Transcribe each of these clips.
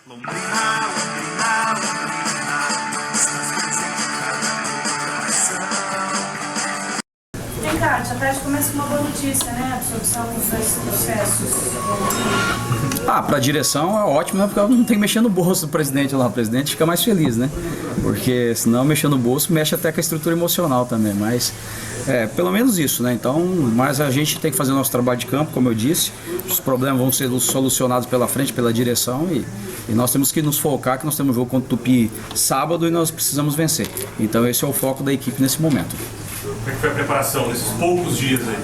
Londrina, Londrina, Londrina, estás presente em cada coração. Vem cá, a tarde começa com uma boa notícia, né? A absorção dos processos. Para a direção é ótimo, né? Porque não tem que mexer no bolso do presidente lá. O presidente fica mais feliz, né? Porque senão mexer no bolso mexe até com a estrutura emocional também. Mas pelo menos isso, né? Então, mas a gente tem que fazer o nosso trabalho de campo, como eu disse. Os problemas vão ser solucionados pela frente, pela direção e nós temos que nos focar, que nós temos um jogo contra o Tupi sábado e nós precisamos vencer. Então esse é o foco da equipe nesse momento. Como é que foi a preparação nesses poucos dias aí?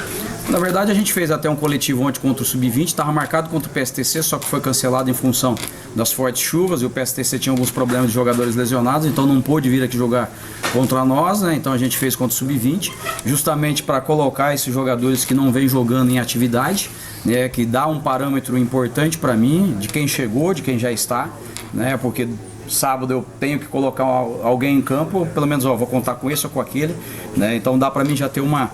Na verdade, a gente fez até um coletivo ontem contra o Sub-20, estava marcado contra o PSTC, só que foi cancelado em função das fortes chuvas e o PSTC tinha alguns problemas de jogadores lesionados, então não pôde vir aqui jogar contra nós, né? Então a gente fez contra o Sub-20, justamente para colocar esses jogadores que não vêm jogando em atividade, né? Que dá um parâmetro importante para mim, de quem chegou, de quem já está, né? Porque sábado eu tenho que colocar alguém em campo, pelo menos vou contar com esse ou com aquele, né? Então dá para mim já ter uma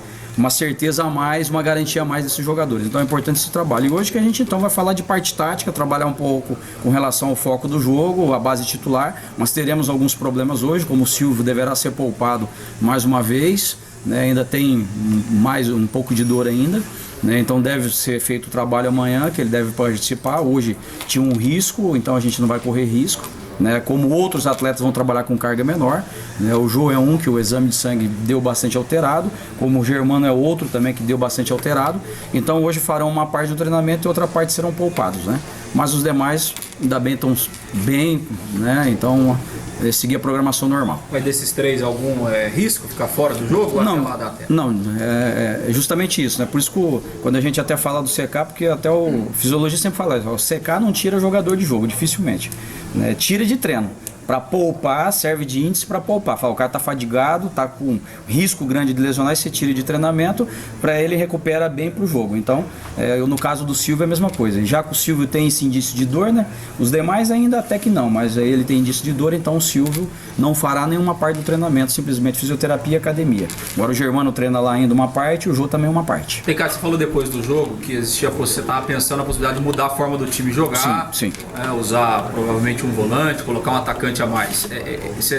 certeza a mais, uma garantia a mais desses jogadores. Então é importante esse trabalho. E hoje que a gente então vai falar de parte tática, trabalhar um pouco com relação ao foco do jogo, a base titular, mas teremos alguns problemas hoje, como o Silvio deverá ser poupado mais uma vez, né? Ainda tem mais um pouco de dor ainda, né? Então deve ser feito o trabalho amanhã, que ele deve participar. Hoje tinha um risco, então a gente não vai correr risco, né? Como outros atletas vão trabalhar com carga menor, né? O Jô é um que o exame de sangue deu bastante alterado, como o Germano é outro também que deu bastante alterado. Então hoje farão uma parte do treinamento e outra parte serão poupados, né? Mas os demais ainda bem estão bem, né? Então seguir a programação normal. Mas desses três, algum risco ficar fora do jogo? Não, até lá dá tempo? não, é justamente isso, né? Por isso que quando a gente até fala do CK, porque até o fisiologista sempre fala isso, o CK não tira jogador de jogo, dificilmente, né? Tira de treino. Para poupar, serve de índice para poupar. Fala, o cara está fadigado, está com risco grande de lesionar, você tira de treinamento, para ele recupera bem para o jogo. Então, no caso do Silvio é a mesma coisa. Já que o Silvio tem esse indício de dor, né? Os demais ainda até que não, mas ele tem indício de dor, então o Silvio não fará nenhuma parte do treinamento, simplesmente fisioterapia e academia. Agora o Germano treina lá ainda uma parte e o Jô também uma parte. Ricardo, você falou depois do jogo que existia, você estava pensando na possibilidade de mudar a forma do time jogar, sim. Usar provavelmente um volante, colocar um atacante a mais.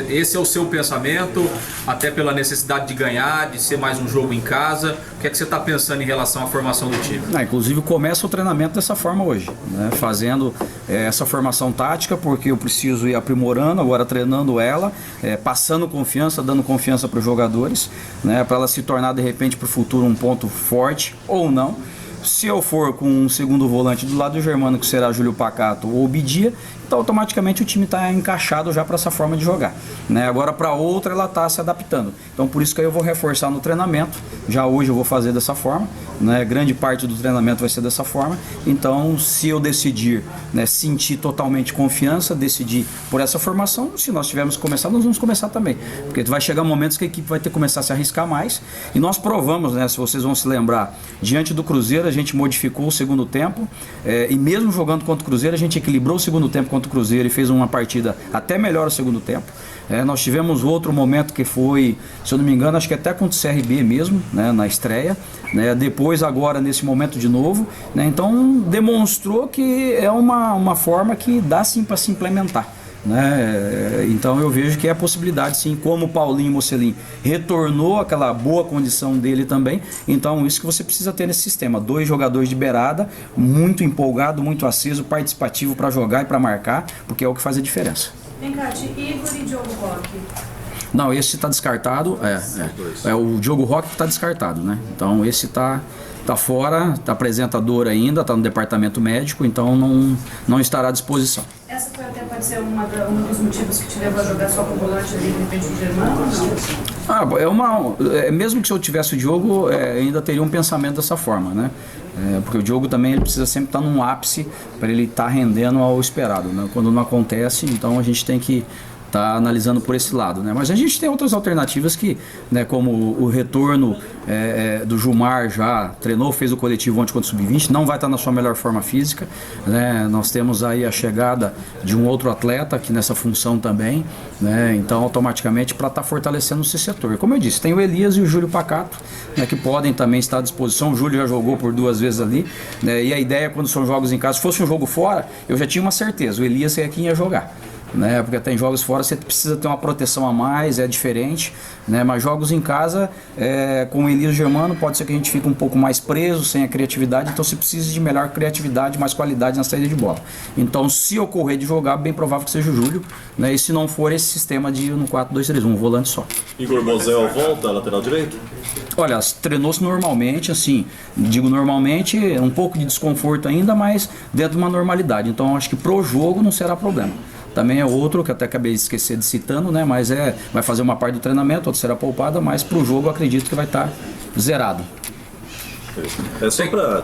Esse é o seu pensamento, até pela necessidade de ganhar, de ser mais um jogo em casa. O que é que você está pensando em relação à formação do time? Inclusive começa o treinamento dessa forma hoje, né? Fazendo essa formação tática, porque eu preciso ir aprimorando, agora treinando ela, passando confiança, dando confiança para os jogadores, né? Para ela se tornar de repente para o futuro um ponto forte ou não. Se eu for com um segundo volante do lado do Germano, que será Júlio Pacato ou Bidia, então automaticamente o time está encaixado já para essa forma de jogar, né? Agora para outra ela está se adaptando. Então por isso que eu vou reforçar no treinamento. Já hoje eu vou fazer dessa forma, né? Grande parte do treinamento vai ser dessa forma. Então se eu decidir, né, sentir totalmente confiança, decidir por essa formação, se nós tivermos que começar, nós vamos começar também. Porque vai chegar momentos que a equipe vai ter que começar a se arriscar mais. E nós provamos, né, se vocês vão se lembrar, diante do Cruzeiro a gente modificou o segundo tempo, e mesmo jogando contra o Cruzeiro a gente equilibrou o segundo tempo contra o Cruzeiro e fez uma partida até melhor o segundo tempo. Nós tivemos outro momento que foi, se eu não me engano, acho que até contra o CRB mesmo, né, na estreia, né, depois agora nesse momento de novo, né, então demonstrou que é uma forma que dá sim para se implementar, né? Então eu vejo que é a possibilidade sim, como o Paulinho Mocelin retornou aquela boa condição dele também, então isso que você precisa ter nesse sistema, 2 jogadores de beirada, muito empolgado, muito aceso, participativo para jogar e para marcar, porque é o que faz a diferença. Vem cá, de Igor e Diogo Roque. Não, esse está descartado, o Diogo Roque está descartado, né? Então esse tá fora, está apresentador ainda, está no departamento médico, então não estará à disposição. Essa pode ser um dos motivos que te levou a jogar só com o volante ali, de repente o Germano ou não? Mesmo que se eu tivesse o Diogo, ainda teria um pensamento dessa forma, né? Porque o Diogo também ele precisa sempre estar num ápice para ele estar rendendo ao esperado, né? Quando não acontece, então a gente tem que tá analisando por esse lado, né? Mas a gente tem outras alternativas que, né, como o retorno do Gilmar, já treinou, fez o coletivo ontem contra o Sub-20, não vai estar na sua melhor forma física, né? Nós temos aí a chegada de um outro atleta aqui nessa função também, né? Então automaticamente para estar fortalecendo esse setor. Como eu disse, tem o Elias e o Júlio Pacato, né, que podem também estar à disposição. O Júlio já jogou por 2 vezes ali, né? E a ideia quando são jogos em casa, se fosse um jogo fora, eu já tinha uma certeza, o Elias é quem ia jogar, né? Porque tem jogos fora, você precisa ter uma proteção a mais, é diferente, né? Mas jogos em casa, com o Elias Germano, pode ser que a gente fique um pouco mais preso, sem a criatividade, então você precisa de melhor criatividade, mais qualidade na saída de bola. Então, se ocorrer de jogar, bem provável que seja o Júlio, né? E se não for esse sistema de ir no 4-2-3-1, um volante só. Igor Mosel volta, lateral direito? Olha, treinou-se normalmente, assim, digo normalmente, um pouco de desconforto ainda, mas dentro de uma normalidade. Então, acho que pro jogo não será problema. Também é outro que até acabei de esquecer de citando, né? Mas vai fazer uma parte do treinamento, outra será poupada, mas pro jogo eu acredito que vai estar zerado.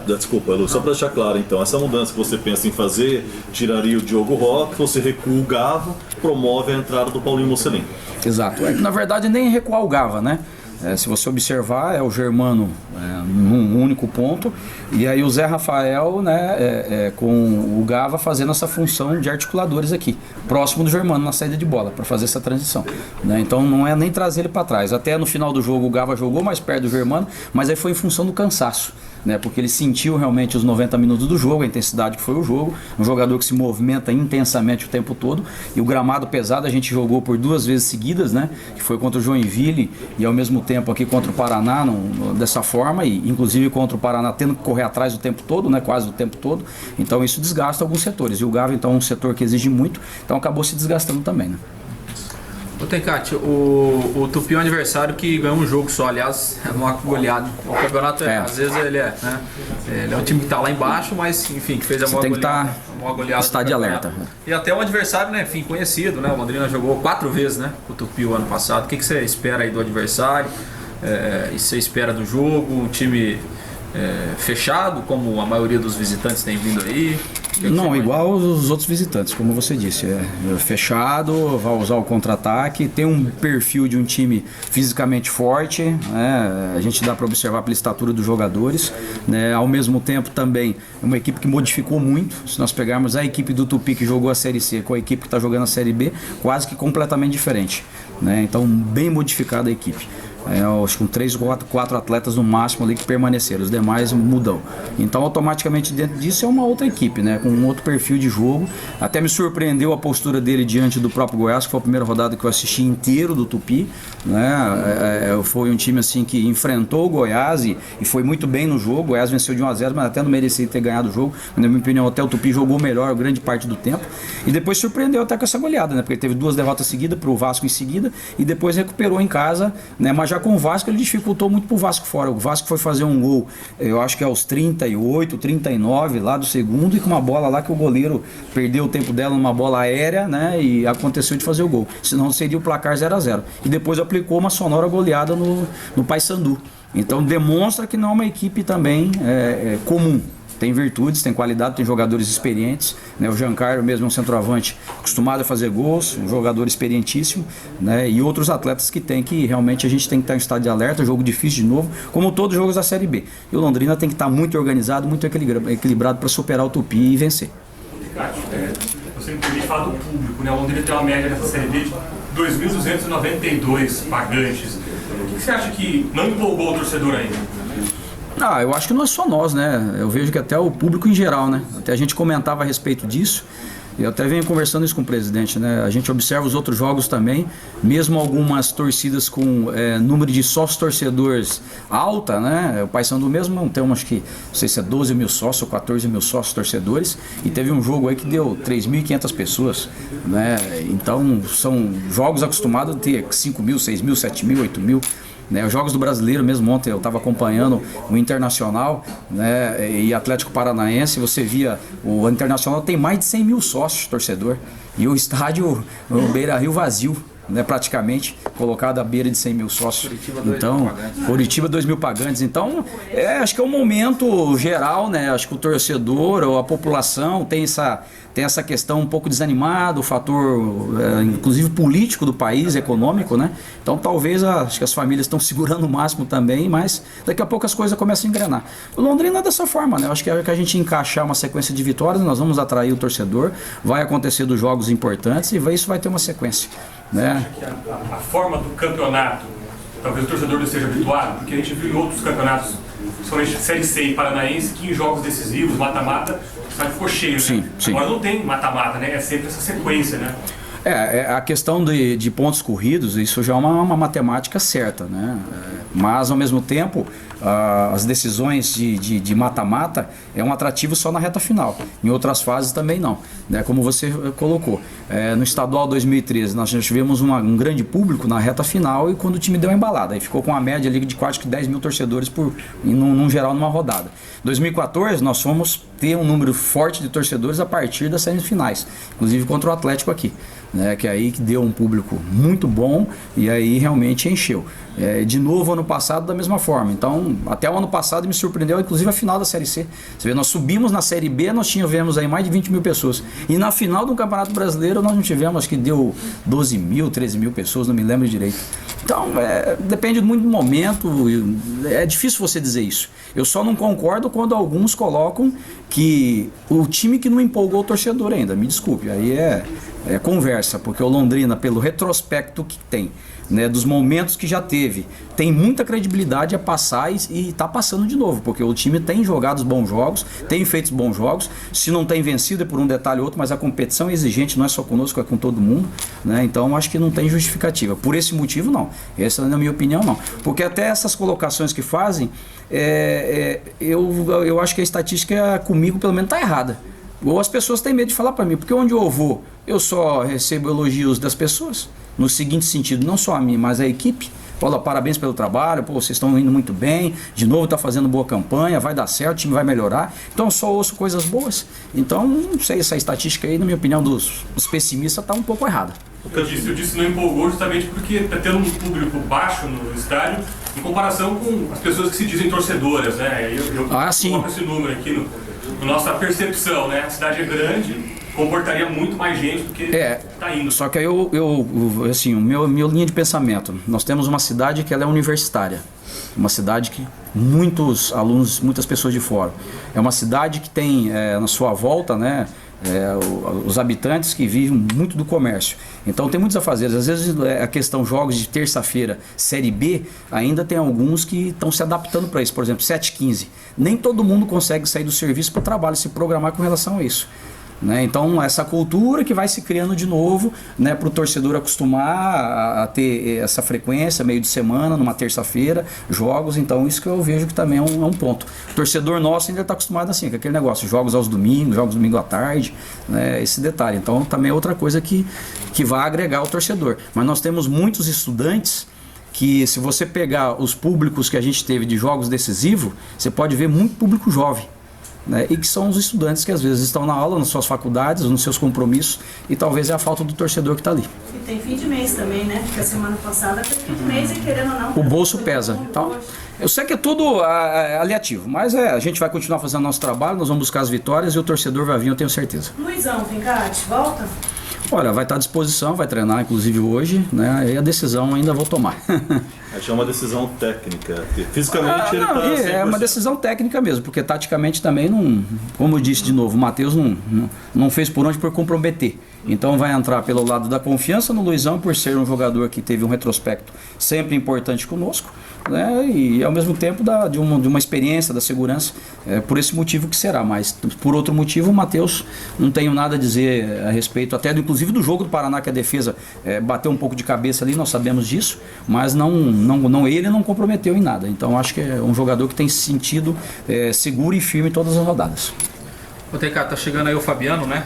Desculpa, Lu, só para deixar claro então, essa mudança que você pensa em fazer, tiraria o Diogo Roque, você recua o Gava, promove a entrada do Paulinho Mocelin. Exato, na verdade nem recuar o Gava, né? Se você observar, é o Germano num único ponto, e aí o Zé Rafael, né, com o Gava fazendo essa função de articuladores aqui, próximo do Germano na saída de bola, para fazer essa transição, né? Então não é nem trazer ele para trás. Até no final do jogo o Gava jogou mais perto do Germano, mas aí foi em função do cansaço, né? Porque ele sentiu realmente os 90 minutos do jogo, a intensidade que foi o jogo, um jogador que se movimenta intensamente o tempo todo, e o gramado pesado a gente jogou por 2 vezes seguidas, né? Que foi contra o Joinville e ao mesmo tempo aqui contra o Paraná, dessa forma, e inclusive contra o Paraná tendo que correr atrás o tempo todo, né? Quase o tempo todo. Então isso desgasta alguns setores, e o Gava então é um setor que exige muito, então acabou se desgastando também, né? Ô Tencati, o Tupi é um adversário que ganhou um jogo só, aliás, é uma goleada. O campeonato, às vezes, ele é um time que está lá embaixo, mas, enfim, que fez a maior goleada. Está de alerta. E até um adversário, né, enfim, conhecido, né? O Londrina jogou 4 vezes, né, o Tupi o ano passado. O que você espera aí do adversário? E você espera do jogo? Um time fechado, como a maioria dos visitantes tem vindo aí? Não, igual os outros visitantes, como você disse, fechado, vai usar o contra-ataque, tem um perfil de um time fisicamente forte, né? A gente dá para observar pela estatura dos jogadores, né? Ao mesmo tempo também é uma equipe que modificou muito. Se nós pegarmos a equipe do Tupi que jogou a Série C com a equipe que está jogando a Série B, quase que completamente diferente, né? Então bem modificada a equipe. Acho que com 3 ou 4 atletas no máximo ali que permaneceram, os demais mudam. Então automaticamente dentro disso é uma outra equipe, né? Com um outro perfil de jogo. Até me surpreendeu a postura dele diante do próprio Goiás, que foi a primeira rodada que eu assisti inteiro do Tupi, né? Foi um time assim que enfrentou o Goiás e foi muito bem no jogo. O Goiás venceu de 1-0, mas até não merecia ter ganhado o jogo. Na minha opinião, até o Tupi jogou melhor grande parte do tempo. E depois surpreendeu até com essa goleada, né? Porque teve 2 derrotas seguidas para o Vasco em seguida e depois recuperou em casa, né? Mas já com o Vasco ele dificultou muito pro Vasco fora. O Vasco foi fazer um gol, eu acho que aos 38, 39 lá do segundo, e com uma bola lá que o goleiro perdeu o tempo dela numa bola aérea, né? E aconteceu de fazer o gol. Senão seria o placar 0-0. E depois aplicou uma sonora goleada no Paysandu. Então demonstra que não é uma equipe também comum. Tem virtudes, tem qualidade, tem jogadores experientes, né? O Giancarlo mesmo é um centroavante acostumado a fazer gols, um jogador experientíssimo, né? E outros atletas que tem que realmente a gente tem que estar em estado de alerta, jogo difícil de novo, como todos os jogos da Série B. E o Londrina tem que estar muito organizado, muito equilibrado para superar o Tupi e vencer. Você me fala do público, né? O Londrina tem uma média nessa Série B de 2.292 pagantes. O que você acha que não empolgou o torcedor ainda? Eu acho que não é só nós, né? Eu vejo que até o público em geral, né? Até a gente comentava a respeito disso. E eu até venho conversando isso com o presidente, né? A gente observa os outros jogos também, mesmo algumas torcidas com número de sócios torcedores alta, né? O Paysandu mesmo não tem, acho que, não sei se é 12 mil sócios ou 14 mil sócios torcedores, e teve um jogo aí que deu 3.500 pessoas, né? Então são jogos acostumados a ter 5 mil, 6 mil, 7 mil, 8 mil. Os jogos do Brasileiro mesmo, ontem eu estava acompanhando o Internacional, né, e Atlético Paranaense. Você via, o Internacional tem mais de 100 mil sócios torcedor, e o estádio, o Beira-Rio vazio, né, praticamente, colocado à beira de 100 mil sócios. Curitiba, 2 então, mil pagantes. Curitiba, 2 mil pagantes. Então, acho que é um momento geral, né? Acho que o torcedor ou a população tem essa questão um pouco desanimada, o fator, inclusive, político do país, econômico, né? Então, talvez, acho que as famílias estão segurando o máximo também, mas daqui a pouco as coisas começam a engrenar. O Londrina é dessa forma, né? Acho que a gente encaixar uma sequência de vitórias, nós vamos atrair o torcedor, vai acontecer dos jogos importantes e isso vai ter uma sequência, né? Que a forma do campeonato, talvez o torcedor não esteja habituado, porque a gente viu em outros campeonatos, principalmente Série C e Paranaense, que em jogos decisivos, mata-mata, ficou cheio, Sim, né? sim. Agora não tem mata-mata, né? É sempre essa sequência, né? A questão de pontos corridos, isso já é uma matemática certa, né? Mas, ao mesmo tempo, as decisões de mata-mata é um atrativo só na reta final. Em outras fases também não, né? Como você colocou. No Estadual 2013, nós já tivemos um grande público na reta final e quando o time deu uma embalada. Aí ficou com uma média ali de quase que 10 mil torcedores num geral, numa rodada. 2014, nós fomos ter um número forte de torcedores a partir das semifinais, inclusive contra o Atlético aqui, né, que é aí que deu um público muito bom e aí realmente encheu. De novo, ano passado, da mesma forma. Então, até o ano passado me surpreendeu, inclusive a final da Série C. Você vê, nós subimos na Série B, nós tivemos aí mais de 20 mil pessoas. E na final do Campeonato Brasileiro, nós não tivemos, acho que deu 12 mil, 13 mil pessoas, não me lembro direito. Então, depende muito do momento, é difícil você dizer isso. Eu só não concordo quando alguns colocam que o time que não empolgou o torcedor ainda, me desculpe, aí é conversa, porque o Londrina, pelo retrospecto que tem, né, dos momentos que já teve, tem muita credibilidade a passar e está passando de novo, porque o time tem jogado bons jogos, tem feito bons jogos, se não tem vencido é por um detalhe ou outro, mas a competição é exigente, não é só conosco, é com todo mundo, né? Então acho que não tem justificativa, por esse motivo não, essa na minha opinião não, porque até essas colocações que fazem, eu acho que a estatística comigo pelo menos está errada, ou as pessoas têm medo de falar para mim, porque onde eu vou, eu só recebo elogios das pessoas, no seguinte sentido, não só a mim, mas a equipe. Fala, parabéns pelo trabalho, vocês estão indo muito bem, de novo está fazendo boa campanha, vai dar certo, o time vai melhorar. Então eu só ouço coisas boas. Então, não sei, essa estatística aí, na minha opinião, dos pessimistas está um pouco errada. Eu disse não empolgou justamente porque está tendo um público baixo no estádio em comparação com as pessoas que se dizem torcedoras, né? Eu sim. coloco esse número aqui na nossa percepção, né? A cidade é grande, comportaria muito mais gente do que está indo. Só que aí assim, minha linha de pensamento, nós temos uma cidade que ela é universitária, uma cidade que muitos alunos, muitas pessoas de fora, é uma cidade que tem na sua volta, né, os habitantes que vivem muito do comércio, então tem muitos afazeres. Às vezes a questão jogos de terça-feira, Série B, ainda tem alguns que estão se adaptando para isso, por exemplo, 7h15, nem todo mundo consegue sair do serviço para o trabalho, se programar com relação a isso. Né? Então essa cultura que vai se criando de novo, né, para o torcedor acostumar a ter essa frequência, meio de semana, numa terça-feira, jogos, então isso que eu vejo que também é um ponto. O torcedor nosso ainda está acostumado assim, com aquele negócio, jogos aos domingos, jogos domingo à tarde, né, esse detalhe, então também é outra coisa que vai agregar o torcedor. Mas nós temos muitos estudantes que, se você pegar os públicos que a gente teve de jogos decisivos, você pode ver muito público jovem, né, e que são os estudantes que às vezes estão na aula, nas suas faculdades, nos seus compromissos, e talvez é a falta do torcedor que está ali. E tem fim de mês também, né? Porque a semana passada foi fim de mês e, querendo ou não, o bolso pesa. Então, eu sei que é tudo aliativo, mas a gente vai continuar fazendo nosso trabalho, nós vamos buscar as vitórias e o torcedor vai vir, eu tenho certeza. Luizão, Vincate, volta? Olha, vai estar à disposição, vai treinar inclusive hoje, né? E a decisão ainda vou tomar. Acho que é uma decisão técnica. Fisicamente ele está é uma decisão técnica mesmo, porque taticamente também não, como eu disse de novo, o Matheus não fez por onde por comprometer. Então vai entrar pelo lado da confiança no Luizão, por ser um jogador que teve um retrospecto sempre importante conosco, né? E ao mesmo tempo de uma experiência, da segurança, por esse motivo que será. Mas por outro motivo, o Matheus, não tenho nada a dizer a respeito, até inclusive do jogo do Paraná, que a defesa bateu um pouco de cabeça ali, nós sabemos disso, mas ele não comprometeu em nada. Então acho que é um jogador que tem se sentido seguro e firme em todas as rodadas. Ô, Tencate, tá chegando aí o Fabiano, né?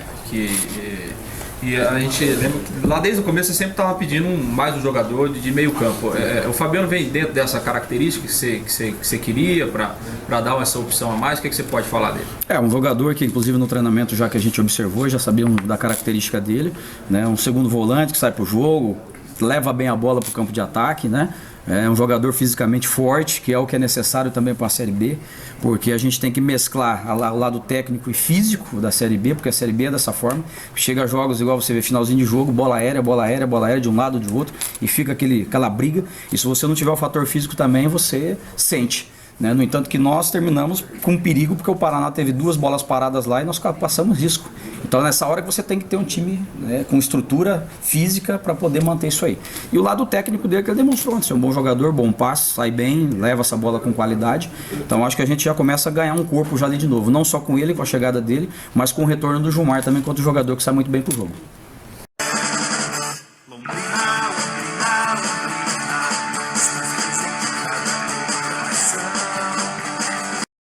E a gente lembra que lá desde o começo você sempre estava pedindo mais um jogador de meio campo. O Fabiano vem dentro dessa característica que você queria para dar essa opção a mais. O que você pode falar dele? Um jogador que, inclusive no treinamento, já que a gente observou, já sabíamos da característica dele, né? Um segundo volante que sai pro jogo, leva bem a bola para o campo de ataque, né? É um jogador fisicamente forte, que é o que é necessário também para a Série B, porque a gente tem que mesclar o lado técnico e físico da Série B, porque a Série B é dessa forma. Chega a jogos igual você vê, finalzinho de jogo, bola aérea, bola aérea, bola aérea de um lado, de outro, e fica aquela briga. E se você não tiver o fator físico também, você sente. Né? No entanto que nós terminamos com perigo, porque o Paraná teve 2 bolas paradas lá e nós passamos risco. Então nessa hora que você tem que ter um time, né, com estrutura física para poder manter isso aí. E o lado técnico dele que ele demonstrou, ser um bom jogador, bom passe, sai bem, leva essa bola com qualidade. Então acho que a gente já começa a ganhar um corpo já ali de novo, não só com ele, com a chegada dele, mas com o retorno do Gilmar também, quanto jogador que sai muito bem pro jogo.